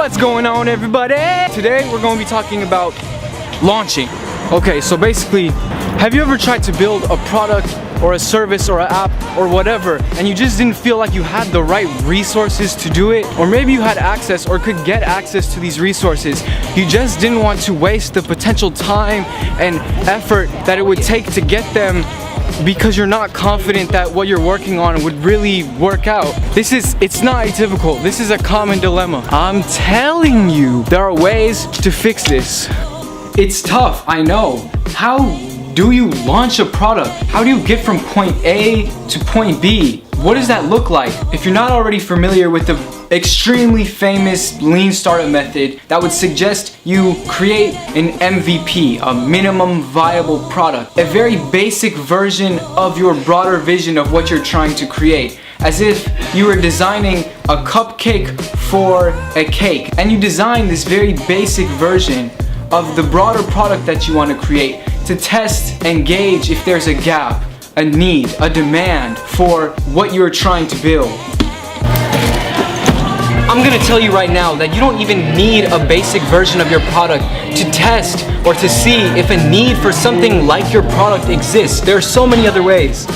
What's going on, everybody? Today we're going to be talking about launching. Okay, so basically, have you ever tried to build a product or a service or an app or whatever, and you just didn't feel like you had the right resources to do it? Or maybe you had access or could get access to these resources. You just didn't want to waste the potential time and effort that it would take to get them because you're not confident that what you're working on would really work out. It's not atypical. This is a common dilemma. I'm telling you, there are ways to fix this. It's tough, I know. How do you launch a product? How do you get from point A to point B? What does that look like? If you're not already familiar with the extremely famous lean startup method, that would suggest you create an MVP, a minimum viable product, a very basic version of your broader vision of what you're trying to create. As if you were designing a cupcake for a cake, and you design this very basic version of the broader product that you want to create to test and gauge if there's a gap, a need, a demand for what you're trying to build. I'm gonna tell you right now that you don't even need a basic version of your product to test or to see if a need for something like your product exists. There are so many other ways.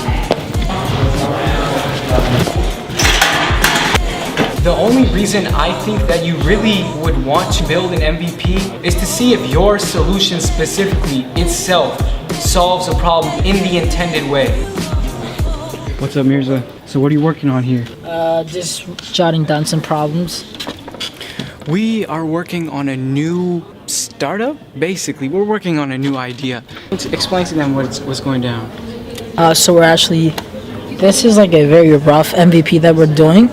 The only reason I think that you really would want to build an MVP is to see if your solution specifically itself solves a problem in the intended way. What's up, Mirza? So what are you working on here? Just jotting down some problems. We are working on a new startup. Basically, we're working on a new idea. Explain to them what's going down. So this is like a very rough MVP that we're doing.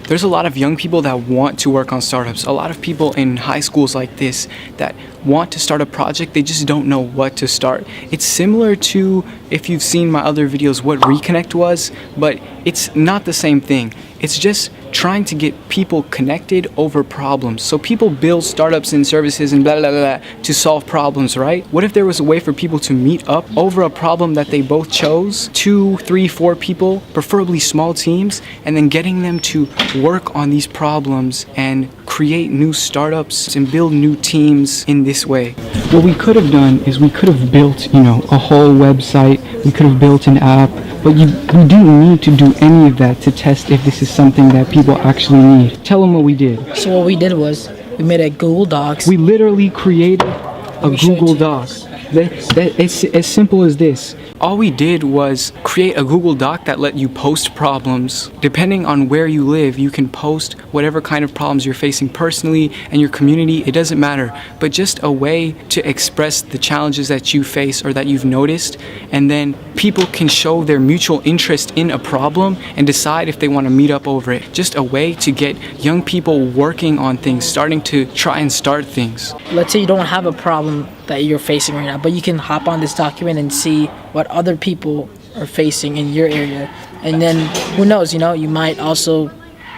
There's a lot of young people that want to work on startups. A lot of people in high schools like this that want to start a project, they just don't know what to start. It's similar to, if you've seen my other videos, what Reconnect was, but it's not the same thing. It's just trying to get people connected over problems. So people build startups and services and blah, blah, blah, to solve problems, right? What if there was a way for people to meet up over a problem that they both chose? 2, 3, 4 people, preferably small teams, and then getting them to work on these problems and create new startups and build new teams in this way. What we could have done is we could have built, a whole website. We could have built an app, but we didn't need to do any of that to test if this is something that people actually need. Tell them what we did. So what we did was we made a Google Docs. We literally created a Google Doc. It's as simple as this. All we did was create a Google Doc that let you post problems. Depending on where you live, you can post whatever kind of problems you're facing personally and your community, it doesn't matter. But just a way to express the challenges that you face or that you've noticed, and then people can show their mutual interest in a problem and decide if they want to meet up over it. Just a way to get young people working on things, starting to try and start things. Let's say you don't have a problem that you're facing right now, but you can hop on this document and see what other people are facing in your area, and then who knows, you might also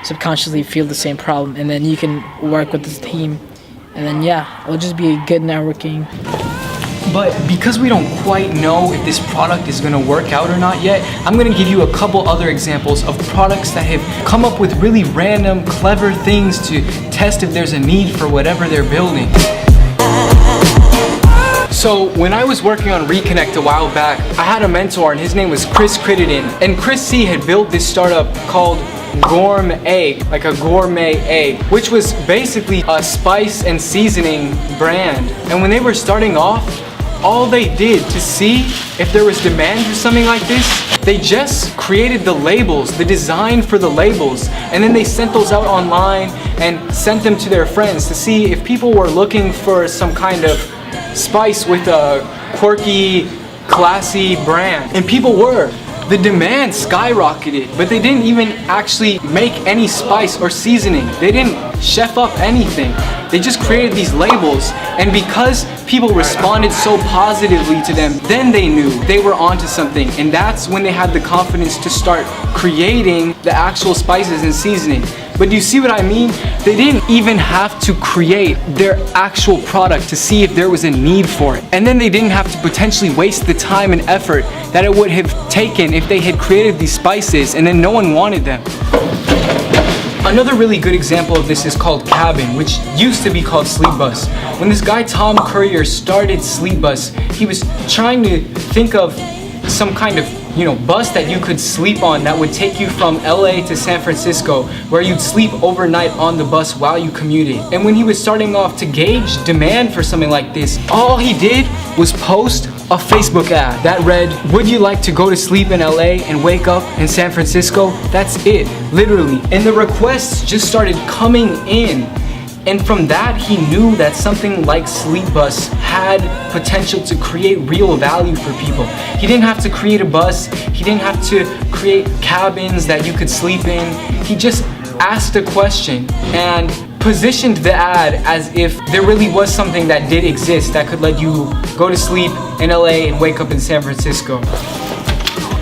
subconsciously feel the same problem, and then you can work with this team, and then it'll just be a good networking. But because we don't quite know if this product is going to work out or not yet, I'm going to give you a couple other examples of products that have come up with really random, clever things to test if there's a need for whatever they're building. So when I was working on Reconnect a while back, I had a mentor and his name was Chris Crittenden. And Chris C had built this startup called Gourmet, like a gourmet egg, which was basically a spice and seasoning brand. And when they were starting off, all they did to see if there was demand for something like this, they just created the labels, the design for the labels, and then they sent those out online and sent them to their friends to see if people were looking for some kind of spice with a quirky, classy brand. And people were. The demand skyrocketed, but they didn't even actually make any spice or seasoning. They didn't chef up anything. They just created these labels, and because people responded so positively to them, then they knew they were onto something, and that's when they had the confidence to start creating the actual spices and seasoning. But do you see what I mean? They didn't even have to create their actual product to see if there was a need for it. And then they didn't have to potentially waste the time and effort that it would have taken if they had created these spices and then no one wanted them. Another really good example of this is called Cabin, which used to be called Sleepbus. When this guy Tom Courier started Sleepbus, he was trying to think of some kind of bus that you could sleep on that would take you from LA to San Francisco, where you'd sleep overnight on the bus while you commuted. And when he was starting off to gauge demand for something like this, all he did was post a Facebook ad that read, "Would you like to go to sleep in LA and wake up in San Francisco?" That's it, literally. And the requests just started coming in. And from that, he knew that something like Sleepbus had potential to create real value for people. He didn't have to create a bus. He didn't have to create cabins that you could sleep in. He just asked a question and positioned the ad as if there really was something that did exist that could let you go to sleep in LA and wake up in San Francisco.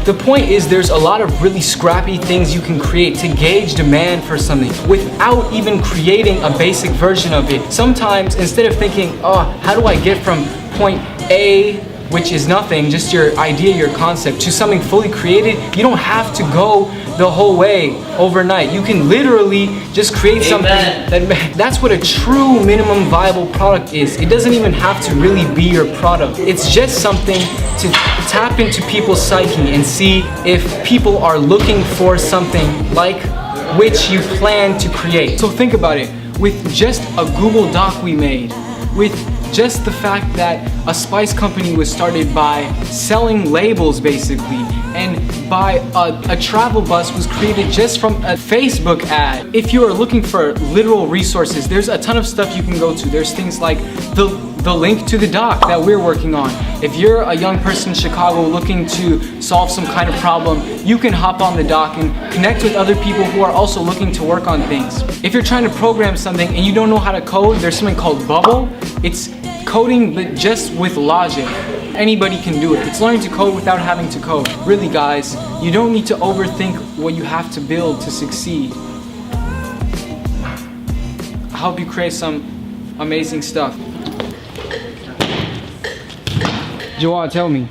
The point is, there's a lot of really scrappy things you can create to gauge demand for something without even creating a basic version of it. Sometimes, instead of thinking, oh, how do I get from point A, which is nothing, just your idea, your concept, to something fully created, you don't have to go the whole way overnight. You can literally just create something that's what a true minimum viable product is. It doesn't even have to really be your product. It's just something to tap into people's psyche and see if people are looking for something like which you plan to create. So think about it. With just a Google Doc we made, with just the fact that a spice company was started by selling labels basically, and by a travel bus was created just from a Facebook ad. If you are looking for literal resources, there's a ton of stuff you can go to. There's things like the link to the doc that we're working on. If you're a young person in Chicago looking to solve some kind of problem, you can hop on the doc and connect with other people who are also looking to work on things. If you're trying to program something and you don't know how to code, there's something called Bubble. It's coding but just with logic. Anybody can do it. It's learning to code without having to code. Really, guys, you don't need to overthink what you have to build to succeed. I hope you create some amazing stuff. Jawad, tell me,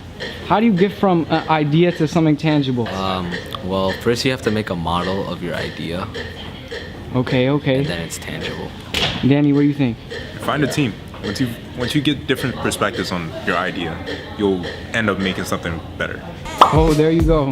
how do you get from an idea to something tangible? Well, first you have to make a model of your idea, Okay. and then it's tangible. Danny, what do you think? Find a team. Once you get different perspectives on your idea, you'll end up making something better. Oh, there you go.